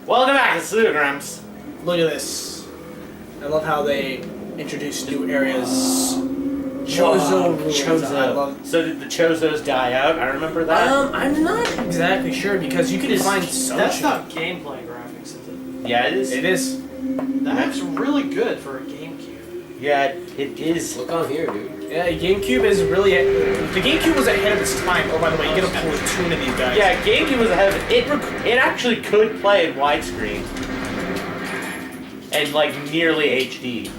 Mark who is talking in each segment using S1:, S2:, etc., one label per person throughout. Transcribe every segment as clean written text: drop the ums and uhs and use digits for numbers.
S1: Welcome back to Pseudo Grumps.
S2: Look at this. I love how they introduce new areas. Chozo ruins.
S1: Chozo. So did the Chozos die out? I remember that.
S2: I'm not exactly sure because you can find some.
S3: That's not gameplay graphics, is it?
S1: Yeah, it is.
S2: It is.
S3: That's really good for a GameCube.
S1: Yeah, it is.
S4: Look on here, dude.
S2: Yeah, GameCube is really. The GameCube was ahead of its time. Oh, by the way, you get a platoon of these guys.
S1: Yeah, GameCube was ahead of it. It actually could play in widescreen. And like nearly HD.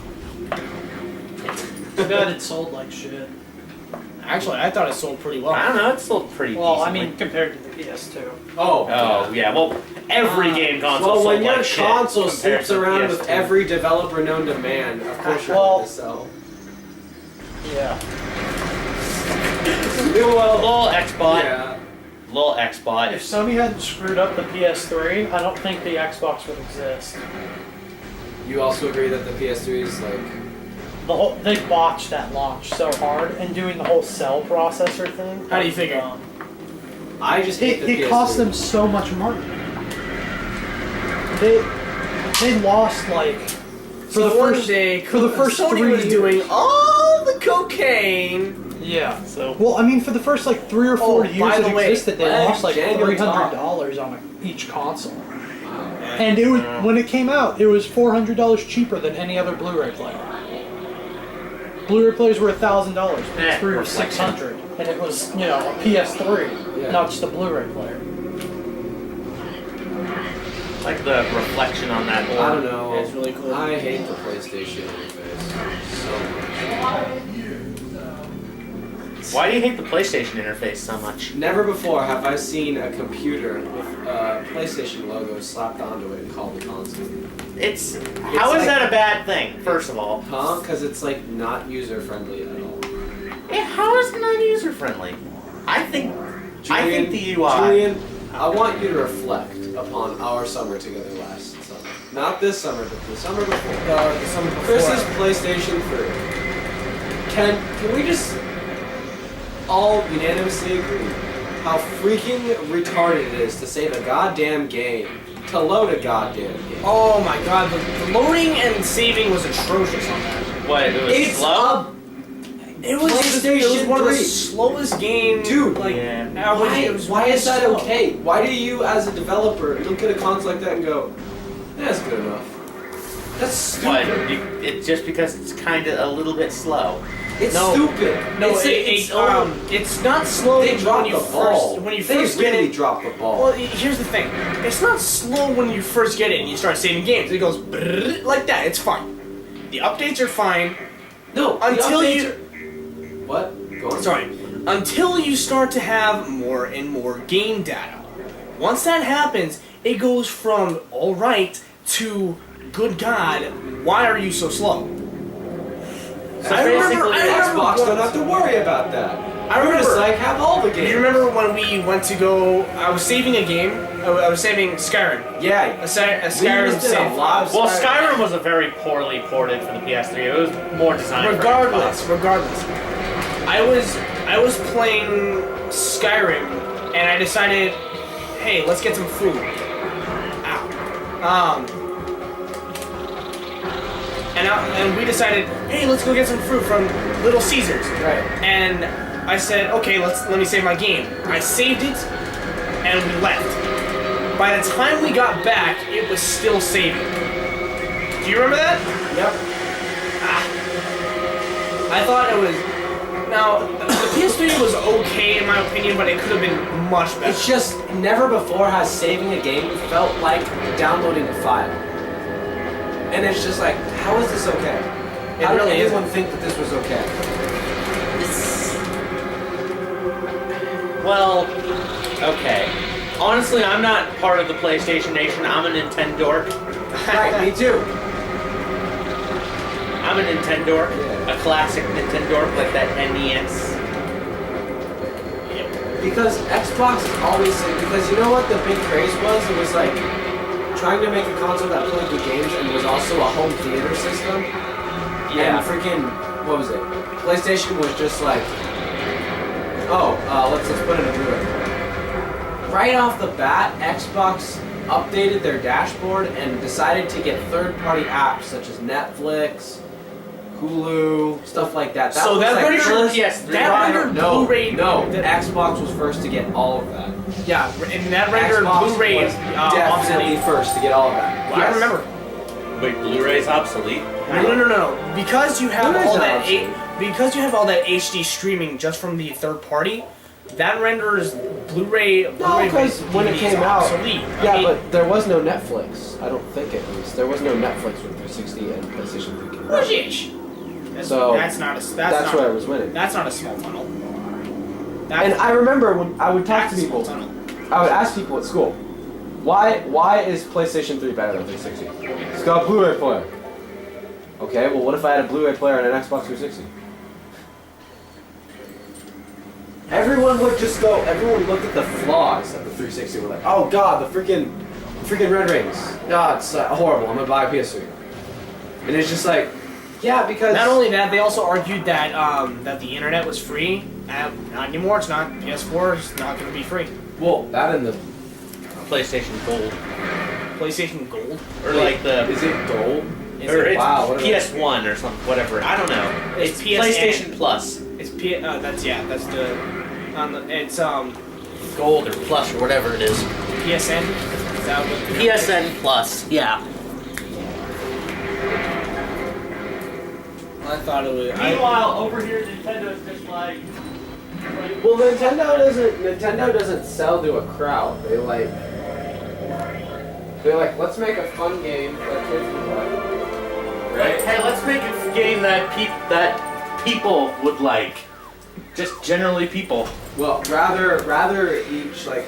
S3: Too bad it sold like shit.
S2: Actually, I thought it sold pretty well.
S1: I don't know, it's still pretty
S3: Well, I
S1: decently.
S3: mean, compared to the PS2.
S4: Oh.
S1: Oh, yeah, well, every game console
S4: Well,
S1: sold
S4: when your
S1: like shit
S4: console
S1: compared
S4: slips
S1: to the
S4: around with
S1: PS2.
S4: every developer known to man, of course you're
S3: Well-
S4: going to sell.
S3: Yeah.
S1: Well, little Xbot.
S4: Yeah.
S1: Little Xbot.
S3: If Sony hadn't screwed up the PS3, I don't think the Xbox would exist.
S4: You also agree that the PS3 is like...
S3: They botched that launch so hard, and doing the whole cell processor thing.
S2: How do you figure?
S4: I just hate the PS3.
S3: It cost them so much money. They lost like
S2: For the first day,
S3: for the first
S2: Sony
S3: 3
S2: was
S3: years.
S2: doing all the cocaine.
S3: Yeah.
S1: So,
S3: Well, I mean, for the first like 3 or 4 years
S2: by the
S3: it
S2: way,
S3: existed, they
S4: let
S3: lost like
S4: Daniel
S3: $300 on each console. And it was when it came out, it was $400 cheaper than any other Blu-ray player. Blu-ray players were $1,000, PS3 was $600, and it was a PS3,
S4: Yeah.
S3: not just a Blu-ray player.
S1: like the reflection on that orb.
S4: I don't know.
S2: It's really cool.
S4: I hate the PlayStation interface so
S1: Why do you hate the PlayStation interface so much?
S4: much. Never before have I seen a computer with a PlayStation logo slapped onto it and called a console.
S1: How is
S4: like-
S1: that a bad thing, first of all?
S4: Huh? Because it's like not user-friendly at all.
S1: How is it not user-friendly? I think the UI...
S4: Julian, I want you to reflect upon our summer together last summer. Not this summer, but the summer before.
S2: The summer before.
S4: Chris's PlayStation 3. Can we just all unanimously agree how freaking retarded it is to save a goddamn game, to load a goddamn game?
S2: Oh my god, the loading and saving was atrocious on that.
S1: What, it was
S4: It's
S1: slow?
S2: It was
S4: PlayStation
S2: one of the
S4: 3.
S2: slowest games.
S4: Dude,
S2: like
S1: yeah.
S4: why is that
S2: slow.
S4: okay? Why do you, as a developer, look at a console like that and go, that's good enough? That's
S1: What?
S4: stupid.
S1: It's just because it's kind of a little bit slow.
S4: It's
S2: No.
S4: stupid.
S2: No,
S4: it's
S2: it's not slow
S4: they drop
S2: when you
S4: the ball.
S2: when you
S4: they
S2: first get
S4: really
S2: it.
S4: drop the ball.
S2: Well, here's the thing. It's not slow when you first get it and you start saving games. It goes brrrr, like that. It's fine. The updates are fine
S4: no, the
S2: until
S4: updates
S2: you.
S4: are- What? Go on.
S2: Sorry. Until you start to have more and more game data. Once that happens, it goes from alright to good God, why are you so slow?
S1: So
S2: I remember
S4: Xbox don't
S2: once-
S4: have to worry about that.
S2: I
S4: We're just
S2: remember-
S4: like have all the
S2: Do
S4: games.
S2: you remember when we went to go? I was saving a game. I was saving Skyrim.
S4: Yeah.
S2: A Skyrim
S4: just did a
S2: save.
S4: lot of
S1: Well, Skyrim was a very poorly ported for the PS3. It was more designed
S2: Regardless, I was playing Skyrim, and I decided, hey, let's get some food. Ow. And we decided, hey, let's go get some fruit from Little Caesars.
S4: Right.
S2: And I said, okay, let me save my game. I saved it, and we left. By the time we got back, it was still saving. Do you remember that?
S4: Yep.
S2: I thought it was. Now, the PS3 was okay in my opinion, but it could have been much better.
S4: It's just never before has saving a game felt like downloading a file. And it's just like, how is this okay? How did
S2: really
S4: anyone think that this was okay?
S1: Well, okay. Honestly, I'm not part of the PlayStation Nation. I'm a Nintendork.
S4: Right, me too.
S1: I'm a Nintendork.
S4: Yeah.
S1: A classic Nintendork like that NES.
S4: Because Xbox is always, because you know what the big craze was? It was like trying to make a console that played good games and was also a home theater system.
S1: Yeah.
S4: And freaking, what was it? PlayStation was just like, let's put in a Blu-ray. Right off the bat, Xbox updated their dashboard and decided to get third-party apps such as Netflix, Hulu, stuff like that.
S2: So
S4: was
S2: that
S4: like
S2: rendered
S4: first-
S2: PS3. That rendered
S4: no,
S2: Blu-ray.
S4: no. Xbox was first to get all of that.
S2: Yeah, and that rendered
S4: Xbox
S2: Blu-ray
S4: was definitely
S2: obsolete.
S4: first to get all of that.
S2: I remember.
S1: Wait, Blu-ray's obsolete?
S2: No. Because you have
S4: Blu-ray's
S2: all
S4: not
S2: that
S4: obsolete.
S2: because you have all that HD streaming just from the third party, that renders Blu-ray.
S4: No,
S2: Blu-ray
S4: because when it
S2: DVDs
S4: came out,
S2: obsolete.
S4: yeah,
S2: I mean,
S4: but there was no Netflix. I don't think at least there was no Netflix with 360 and PlayStation 3 came out. So,
S2: that's not a
S4: That's
S2: not,
S4: where I was winning.
S2: That's not a small tunnel.
S4: And I remember when I would talk to
S2: That's a small
S4: people,
S2: tunnel.
S4: I would ask people at school, why is PlayStation 3 better than 360? It's got a Blu-ray player. Okay, well, what if I had a Blu-ray player and an Xbox 360? Everyone would just go. Everyone would look at the flaws of the 360. We're like, oh god, the freaking renderings. God, it's horrible. I'm gonna buy a PS3. And it's just like, yeah, because
S2: Not only that, they also argued that that the internet was free. Not anymore. It's not. PS4 is not going to be free.
S4: well, that and the
S1: PlayStation Gold.
S2: PlayStation Gold.
S1: Or like the...
S4: is it gold?
S1: Or it's
S4: wow, what
S1: PS1 or something, whatever. I don't know.
S2: It's
S1: It's
S2: PSN.
S1: PlayStation Plus.
S2: It's that's the it's
S1: Gold or Plus or whatever it is.
S2: PSN. Is that what
S1: PSN Plus, yeah.
S2: I thought it was.
S1: Meanwhile, over here, Nintendo's just like...
S4: Well, Nintendo doesn't sell to a crowd. They're like, let's make a fun game that kids can play.
S1: Right? Hey, let's make a game that people would like. Just generally people.
S4: Well, rather each like.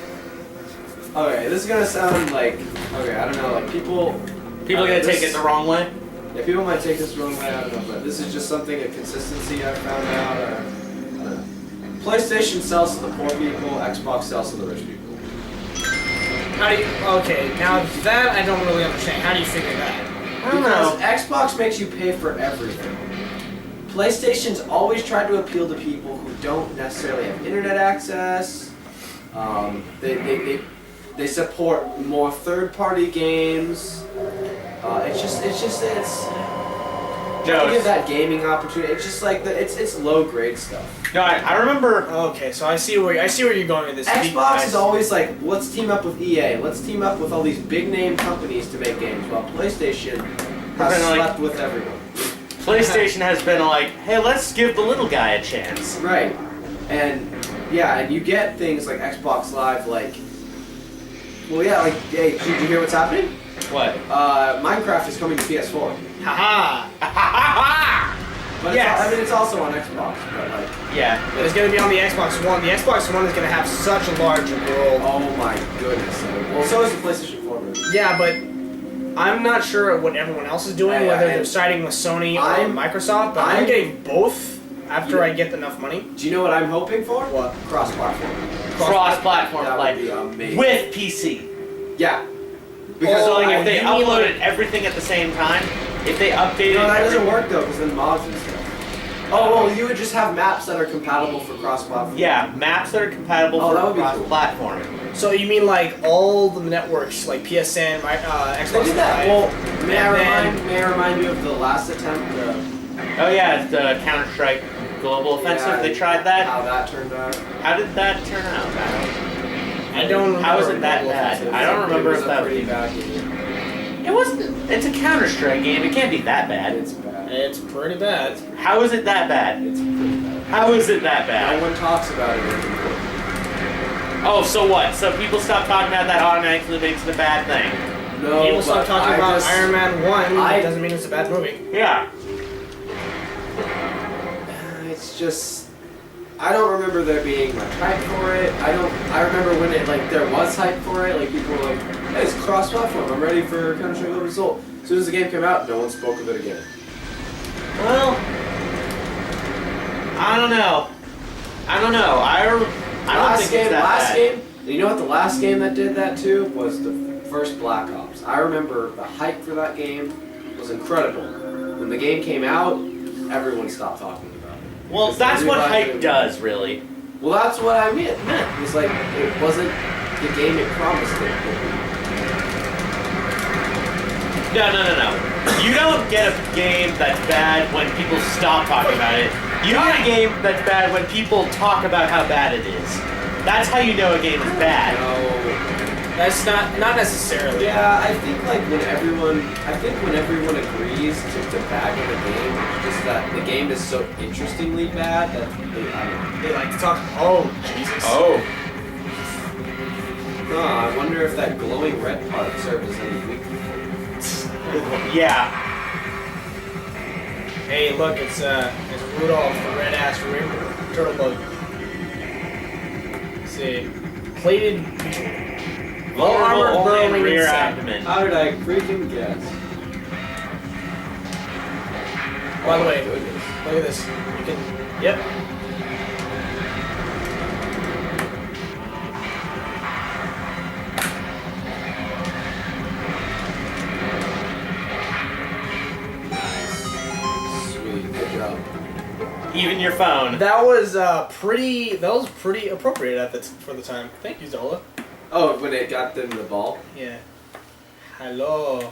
S4: Okay, this is gonna sound like I don't know, like people.
S1: People are gonna take it the wrong way.
S4: Yeah, people might take this the wrong way. I don't know, but this is just something a consistency I found out. I don't know. PlayStation sells to the poor people. Xbox sells to the rich people.
S2: How do you? Okay, now that I don't really understand. How do you figure that?
S1: I don't
S4: Because
S1: know.
S4: Xbox makes you pay for everything. PlayStation's always tried to appeal to people who don't necessarily have internet access. They support more third-party games. It's
S1: Joe,
S4: to give that gaming opportunity. It's just like it's low-grade stuff.
S1: No, I remember...
S2: Okay, so I see where you're going with this.
S4: Xbox is always like, let's team up with EA. Let's team up with all these big-name companies to make games. While PlayStation has
S1: Been like-
S4: slept with everyone.
S1: PlayStation has been like, hey, let's give the little guy a chance.
S4: Right. And yeah, and you get things like Xbox Live, like, well, yeah, like, hey, did you hear what's happening?
S1: What?
S4: Minecraft is coming to PS4.
S2: Haha.
S4: But
S2: Yes.
S4: it's also on Xbox, but like,
S1: Yeah.
S2: But it's gonna be on the Xbox One. The Xbox One is gonna have such a large world.
S4: oh my goodness. Well, so is the PlayStation 4 movie.
S2: Yeah, but I'm not sure what everyone else is doing,
S4: Yeah,
S2: whether
S4: and
S2: they're siding with Sony or
S4: I'm-
S2: Microsoft, but I'm getting both after I get enough money.
S4: Do you know what I'm hoping for?
S2: What?
S4: Cross-platform.
S1: Cross-platform
S4: That
S1: play.
S4: would be amazing.
S1: With PC.
S4: Yeah.
S1: So like
S2: Oh,
S1: if they
S2: you mean
S1: uploaded
S2: like-
S1: everything at the same time, if they updated
S4: No, that doesn't
S1: every-
S4: work though, because then mods and stuff. Oh, well, you would just have maps that are compatible for cross-platform.
S1: Yeah, maps that are compatible
S4: Oh, that
S1: for
S4: would be cool.
S1: cross-platform.
S2: So you mean like all the networks, like PSN, Xbox
S4: They did that.
S2: Live?
S4: Well, may I
S2: and
S4: remind you of the last attempt?
S1: Oh yeah, it's the Counter-Strike Global Offensive.
S4: Yeah,
S1: They tried that.
S4: How that turned out?
S1: How did that turn out?
S2: I don't remember.
S1: How was it that
S2: Global
S1: bad?
S2: Offensive.
S1: I don't remember
S4: It was
S1: if
S4: a
S1: that
S4: pretty bad game.
S1: It wasn't. It's a Counter-Strike game. It can't be that bad.
S4: It's bad.
S2: It's pretty bad.
S1: How is it that bad?
S4: It's pretty bad.
S1: How is it that
S4: No
S1: bad?
S4: one talks about it anymore.
S1: Oh, so what? So people stop talking about that automatically makes it a bad thing.
S4: No,
S2: People stop
S4: but
S2: talking
S4: I
S2: about
S4: just-
S2: Iron Man 1,
S4: I-
S2: it doesn't mean it's a bad movie.
S1: Yeah.
S4: It's just, I don't remember there being much hype for it. I remember when there was hype for it. Like people were like, hey, it's cross-platform. I'm ready for Counter-Strike Global Assault. As soon as the game came out, no one spoke of it again.
S1: Well, I don't know. I don't think it's that
S4: last
S1: bad.
S4: game. And you know what? The last game that did that too was the first Black Ops. I remember the hype for that game was incredible. When the game came out, everyone stopped talking about it.
S1: Well,
S4: Because
S1: that's what
S4: everybody-
S1: hype does, really.
S4: Well, that's what I meant. It's like it wasn't the game it promised it would be.
S1: You don't get a game that's bad when people stop talking about it. You get a game that's bad when people talk about how bad it is. That's how you know a game is bad.
S4: No.
S2: That's not necessarily.
S4: Yeah, I think like when everyone agrees to bag on a game, just that the game is so interestingly bad that I don't know.
S2: They like to talk. Oh, Jesus.
S1: Oh.
S4: Oh, I wonder if that glowing red part served as any weakness.
S1: Yeah.
S2: Hey, look, it's Rudolph, the red ass turtle bug. Let's see, plated, low armored
S1: Only in
S2: burrowing
S1: rear
S2: insect.
S1: abdomen.
S4: How did I freaking guess?
S2: By the way,
S4: Goodness.
S2: look at this. You can, yep.
S4: Sweet, good job.
S1: Even your phone.
S2: That was pretty appropriate for the time. Thank you, Zola.
S4: Oh, when it got them the ball?
S2: Yeah. Hello.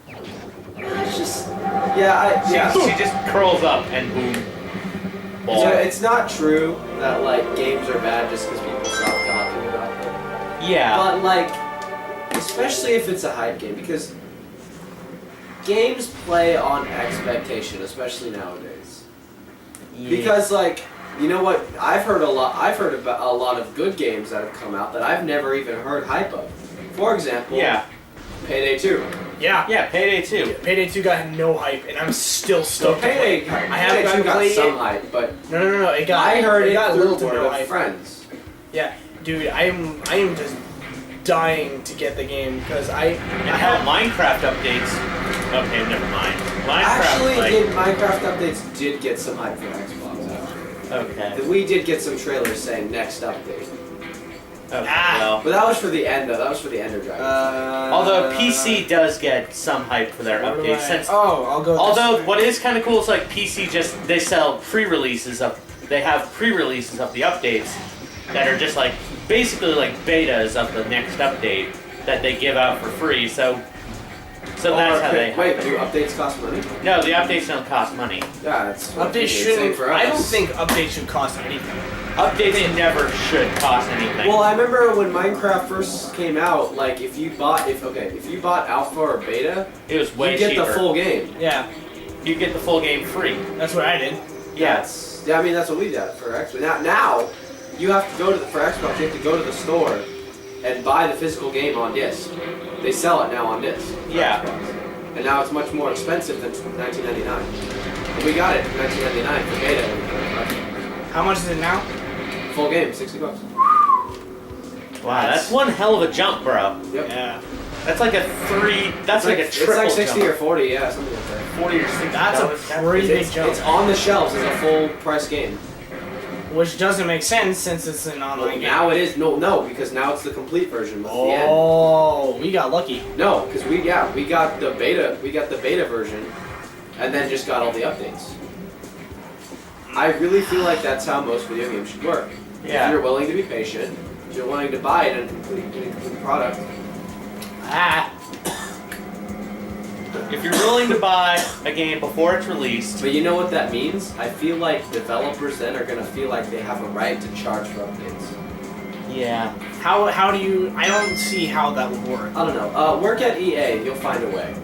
S4: It's just, yeah,
S1: She just curls up and boom. Ball.
S4: So it's not true that like games are bad just because people stop talking about them.
S1: Yeah.
S4: But like, especially if it's a hype game, because games play on expectation, especially nowadays. Because like, you know what? I've heard about a lot of good games that have come out that I've never even heard hype of. For example,
S1: Yeah.
S4: Payday 2.
S2: Yeah.
S1: Yeah, Payday 2.
S2: Payday 2 got no hype, and I'm still stoked. to play
S4: Payday,
S2: it. I haven't
S4: Payday 2 got
S2: played
S4: some
S2: it.
S4: hype, but
S2: No. It got.
S4: I heard it
S2: got
S4: through
S2: little to
S4: word
S2: no
S4: of
S2: hype.
S4: friends.
S2: Yeah, dude, I am just dying to get the game because I
S1: And hell,
S2: have.
S1: Minecraft updates. Okay, never mind. Minecraft,
S4: Actually,
S1: like,
S4: Minecraft updates did get some hype for Xbox. Actually.
S1: okay.
S4: We did get some trailers saying next update,
S1: Okay,
S2: Ah.
S1: well.
S4: but that was for the end though. That was for the Ender Dragon.
S1: Although PC does get some hype for their
S2: What do
S1: updates.
S2: I-
S1: Since,
S2: oh, I'll go.
S1: although
S2: this
S1: what is kind of cool is like PC they sell pre-releases of, they have pre-releases of the updates that are just like basically like betas of the next update that they give out for free. So that's how they.
S4: Wait, do updates cost money?
S1: No, the updates don't cost money.
S4: Yeah, it's
S2: Updates
S4: same
S2: shouldn't.
S4: for us.
S2: I don't think updates should cost anything.
S1: Updates never should cost anything.
S4: Well, I remember when Minecraft first came out. Like, if you bought alpha or beta,
S1: it was way
S4: you get
S1: cheaper.
S4: the full game.
S2: Yeah,
S1: You get the full game free.
S2: that's what I did.
S1: Yes.
S4: Yeah, I mean that's what we did for Xbox. Now you have to go to for Xbox. You have to go to the store and buy the physical game on disc. They sell it now on disc. for
S1: Yeah.
S4: Xbox. And now it's much more expensive than $19.99. And we got it for $19.99 for beta.
S2: How much is it now?
S4: Full game, $60.
S1: Wow, that's one hell of a jump, bro.
S4: Yep.
S2: Yeah,
S1: That's like a three. That's like a triple
S4: It's like 60
S1: jump.
S4: or 40, yeah, something like that.
S1: 40 or 60.
S2: that's a pretty big jump.
S4: It's on the shelves as a full price game.
S2: Which doesn't make sense since it's an online game.
S4: Now it is no, because now it's the complete version with the end.
S2: Oh, we got lucky.
S4: No, because we got the beta version, and then just got all the updates. I really feel like that's how most video games should work.
S1: Yeah.
S4: If you're willing to be patient, if you're willing to buy it and complete the product.
S2: Ah,
S1: If you're willing to buy a game before it's released,
S4: But you know what that means? I feel like developers then are gonna feel like they have a right to charge for updates.
S1: yeah.
S2: how do you? I don't see how that would work.
S4: I don't know. Work at EA, you'll find a way.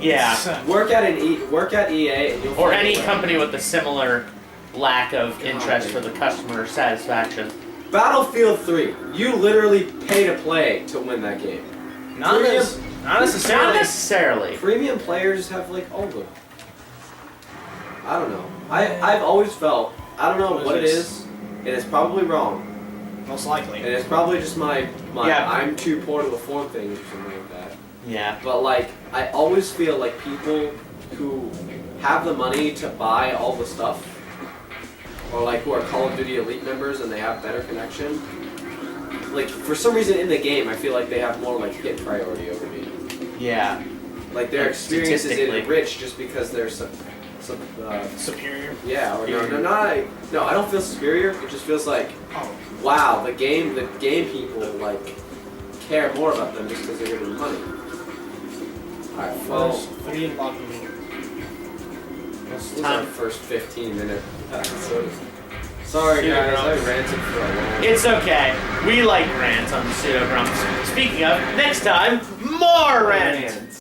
S1: Yeah.
S4: Work at EA, and you'll
S1: Or
S4: find
S1: any
S4: a way.
S1: company with a similar lack of interest for the customer satisfaction.
S4: Battlefield 3, you literally pay to play to win that game.
S2: Not
S1: Not
S2: necessarily.
S1: necessarily.
S4: Premium players have like all the. I don't know. I've always felt, I don't know what it is, and it's probably wrong,
S2: Most likely.
S4: and it's probably just my
S1: Yeah.
S4: I'm too poor to afford things or something like that.
S1: Yeah.
S4: But like, I always feel like people who have the money to buy all the stuff, or like who are Call of Duty Elite members and they have better connection, like for some reason in the game, I feel like they have more like hit priority over me.
S1: Yeah.
S4: Like their
S1: Like,
S4: experience is
S1: statistically.
S4: enriched just because they're some
S2: Superior.
S4: yeah, or
S1: Superior.
S4: no, I don't feel superior. It just feels like,
S2: Oh.
S4: wow, the game people like care more about them just because they're giving them money. I Alright, well,
S2: First 3 unlocking.
S4: this is our first 15-minute episode. Sorry
S1: Pseudo
S4: guys, I
S1: Grumps.
S4: ranted for a long
S1: It's okay. We like rants on the Pseudo Grumps. Speaking of, next time, more rants.